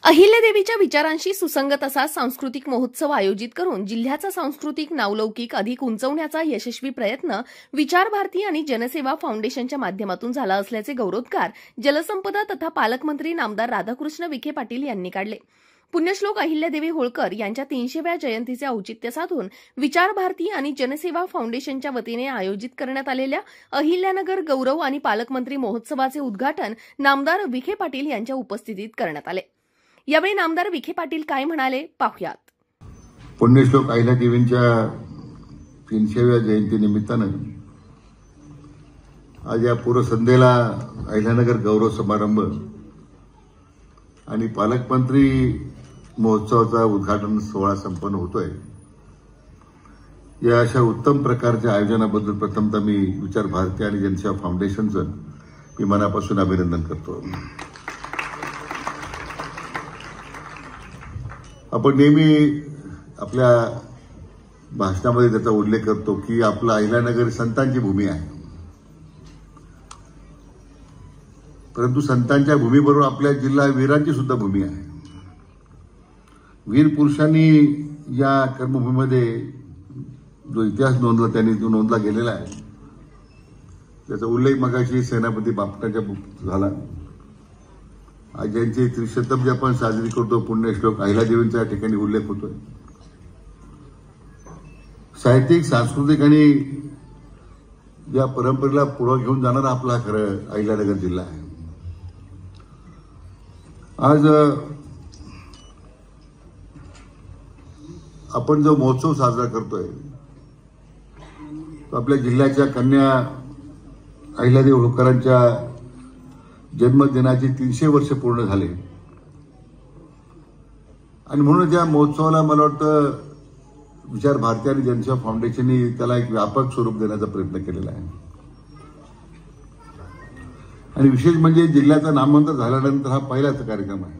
अहिल्यादेवीच्या विचारांशी सुसंगत असा सांस्कृतिक महोत्सव आयोजित करून जिल्ह्याचा सांस्कृतिक नावलौकिक अधिक उंचवण्याचा यशस्वी प्रयत्न विचार भारती आणि जनसेवा फाउंडेशनच्या माध्यमातून झाला असल्याचे गौरवोद्गार जलसंपदा तथा पालकमंत्री नामदार राधाकृष्ण विखे पाटील यांनी काढले। पुण्यश्लोक अहिल्यादेवी होळकर यांच्या 300व्या जयंतीचे औचित्य साधून विचार भारती आणि जनसेवा फाउंडेशनच्या वतीने आयोजित करण्यात आलेल्या अहिल्यानगर गौरव आणि पालकमंत्री महोत्सवाचे उद्घाटन नामदार विखे पाटील यांच्या उपस्थितीत करण्यात आले। यावेळी नामदार विखे पाटील काय म्हणाले पाहुयात। पुण्यश्लोक अहिल्यादेवींच्या 300व्या जयंती निमित्तानं आज या पूर्वसंध्येला अहिल्यानगर गौरव समारंभ आणि पालकमंत्री महोत्सवाचा उद्घाटन सोहळा संपन्न होतोय। या अशा उत्तम प्रकारच्या आयोजनाबद्दल प्रथमतः मी विचार भारती आणि जनसेवा फाउंडेशनचं मी मनापासून अभिनंदन करतो। आपण नेहमी आपल्या भाषणामध्ये त्याचा उल्लेख करतो की आपला अहिल्यानगर संतांची भूमी आहे, परंतु संतांच्या भूमीबरोबर आपल्या जिल्हा वीरांची सुद्धा भूमी आहे। वीर पुरुषांनी या कर्मभूमीमध्ये जो इतिहास त्यांनी नोंदला गेलेला आहे त्याचा उल्लेख मगाशी सेनापती बापटाच्या झाला। आज यांची त्रिशतम आपण साजरी करतो, पुण्यश्लोक अहिल्यादेवींचा या ठिकाणी उल्लेख होतोय। साहित्यिक सांस्कृतिक आणि या परंपरेला पुढे घेऊन जाणारा आपला खरं अहिल्यानगर जिल्हा आहे। आज आपण जो महोत्सव साजरा करतोय तो आपल्या जिल्ह्याच्या कन्या अहिल्यादेवी होळकरांच्या जन्मदिनाची 300 वर्ष पूर्ण झाले आणि म्हणून या महोत्सवाला मला वाटतं विचार भारती आणि जनसेवा फाउंडेशनने त्याला एक व्यापक स्वरूप देण्याचा प्रयत्न केलेला आहे। आणि विशेष म्हणजे जिल्ह्याचं नामांतर झाल्यानंतर हा पहिलाच कार्यक्रम आहे,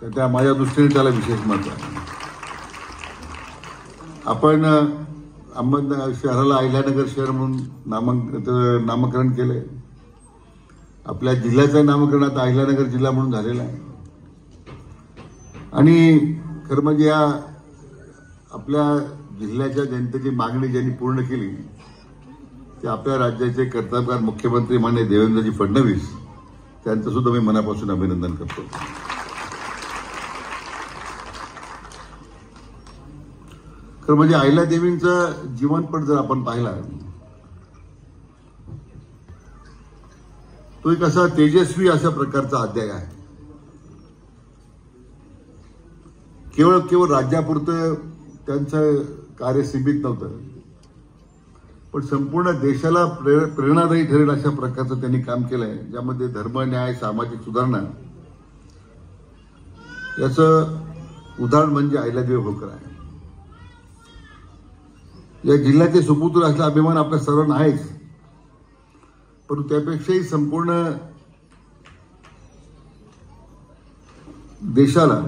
तर त्या माझ्या दृष्टीने त्याला विशेष महत्त्व आहे। आपण अहमदनगर शहराला अहिल्यानगर शहर म्हणून नामकरण केलंय। आपल्या जिल्ह्याचं नामकरण आता अहिल्यानगर जिल्हा म्हणून झालेलं आहे। आणि खरं म्हणजे या आपल्या जिल्ह्याच्या जनतेची मागणी ज्यांनी पूर्ण केली ते आपल्या राज्याचे कर्तव्यगार मुख्यमंत्री माननीय देवेंद्रजी फडणवीस त्यांचं सुद्धा मी मनापासून अभिनंदन करतो। खरं म्हणजे अहिल्यादेवींचं जीवनपट जर आपण पाहिला तो एक असा तेजस्वी अशा प्रकारचा अध्याय आहे। केवळ राज्यापुरतं त्यांचं कार्य सीमित नव्हतं, पण संपूर्ण देशाला प्रेरणादायी ठरेल अशा प्रकारचं त्यांनी काम केलंय, ज्यामध्ये धर्म, न्याय, सामाजिक सुधारणा याचं उदाहरण म्हणजे अहिल्यादेवी होळकर आहे। या जिल्ह्याचे सुपुत्र असला अभिमान आपल्या सर्वांना आहेच, परंतु त्यापेक्षाही संपूर्ण देशाला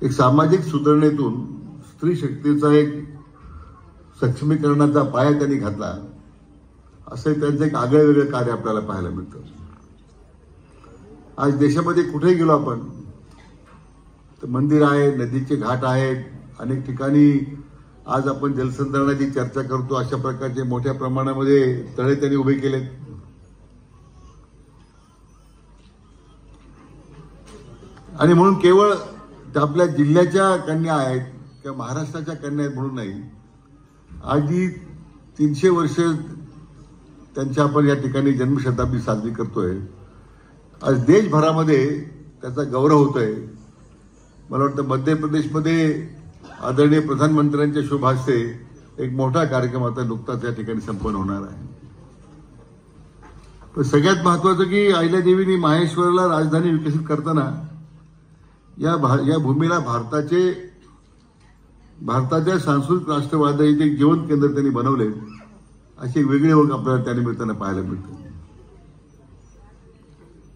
एक सामाजिक सुधारणेतून स्त्री शक्तीचा एक सक्षमीकरणाचा पाया त्यांनी घातला, असं त्यांचं एक आगळं वेगळं कार्य आपल्याला पाहायला मिळतं। आज देशामध्ये कुठेही गेलो आपण तर मंदिर आहे, नदीचे घाट आहेत, अनेक ठिकाणी आज आपण जलसंधारणाची चर्चा करतो, अशा प्रकारचे मोठ्या प्रमाणामध्ये तळे त्यांनी उभे केलेत। आणि म्हणून केवळ आपल्या जिल्ह्याच्या कन्या आहेत किंवा महाराष्ट्राच्या कन्या आहेत म्हणून नाही, आज ही 300 वर्ष त्यांच्या आपण या ठिकाणी जन्मशताब्दी साजरी करतोय। आज देशभरामध्ये त्याचा गौरव होतोय। मला वाटतं मध्य प्रदेशमध्ये आदरणीय प्रधानमंत्र्यांच्या शुभ हस्ते एक मोठा कार्यक्रम आता नुकताच या ठिकाणी संपन्न होणार आहे। पण सगळ्यात महत्वाचं की अहिल्यादेवींनी माहेश्वरला राजधानी विकसित करताना या भूमीला भारताच्या सांस्कृतिक राष्ट्रवादाचे एक जीवन केंद्र त्यांनी बनवले, अशी वेगळी ओळख आपल्याला त्या निमित्तानं पाहायला मिळते।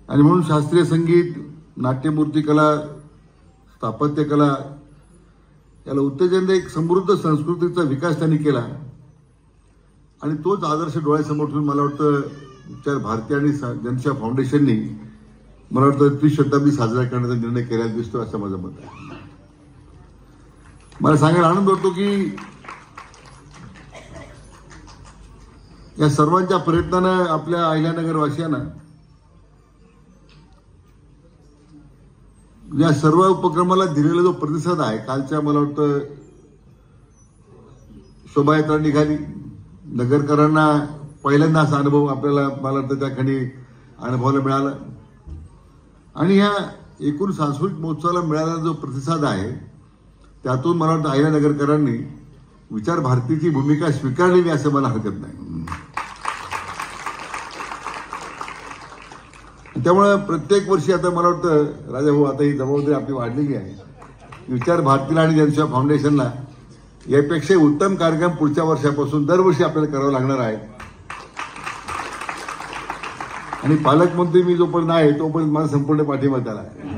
आणि म्हणून शास्त्रीय संगीत, नाट्यमूर्तिकला, स्थापत्यकला याला उत्तेजन एक समृद्ध संस्कृतीचा विकास त्यांनी केला आणि तोच आदर्श डोळ्यासमोर ठेवून मला वाटतं विचार भारती आणि जनसेवा फाउंडेशननी मला वाटतं त्रिशताब्दी साजरा करण्याचा निर्णय केलेला दिसतो असं माझं मत आहे. मला सांगायला आनंद होतो की या सर्वांच्या प्रयत्नानं आपल्या अहिल्यानगर वासियांना या सर्व उपक्रमाला दिलेला जो प्रतिसाद आहे, कालच्या मला वाटतं शोभायात्रा निघाली, नगरकरांना पहिल्यांदा असा अनुभव आपल्याला मला वाटतं त्या ठिकाणी अनुभवायला मिळाला. आणि ह्या एकूण सांस्कृतिक महोत्सवाला मिळालेला जो प्रतिसाद आहे त्यातून मला वाटतं अहिल्यानगरकरांनी विचार भारतीची भूमिका स्वीकारलेली असं मला हरकत नाही. त्यामुळे प्रत्येक वर्षी आता मला वाटतं राजाभाऊ आता ही जबाबदारी आपली वाढलेली आहे. विचार भारतीला आणि जनसेवा फाउंडेशनला यापेक्षा उत्तम कार्यक्रम पुढच्या वर्षापासून दरवर्षी आपल्याला करावा लागणार आहे. आणि पालकमंत्री मी जोपर्यंत आहे तोपर्यंत माझा संपूर्ण पाठिंबा त्याला आहे.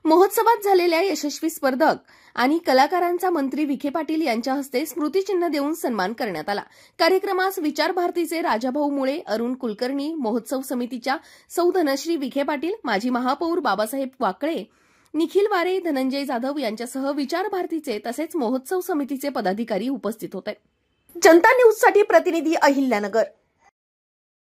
महोत्सवात झालेल्या यशस्वी स्पर्धक आणि कलाकारांचा मंत्री विखे पाटील यांच्या हस्ते स्मृतिचिन्ह देऊन सन्मान करण्यात आला. कार्यक्रमास विचार भारतीचे राजाभाऊ मुळे, अरुण कुलकर्णी, महोत्सव समितीच्या सौ धनश्री विखे पाटील, माजी महापौर बाबासाहेब वाकळे, निखिल वारे, धनंजय जाधव यांच्यासह विचार भारतीचे तसेच महोत्सव समितीचे पदाधिकारी उपस्थित होते. जनता न्यूजसाठी प्रतिनिधी अहिल्यानगर.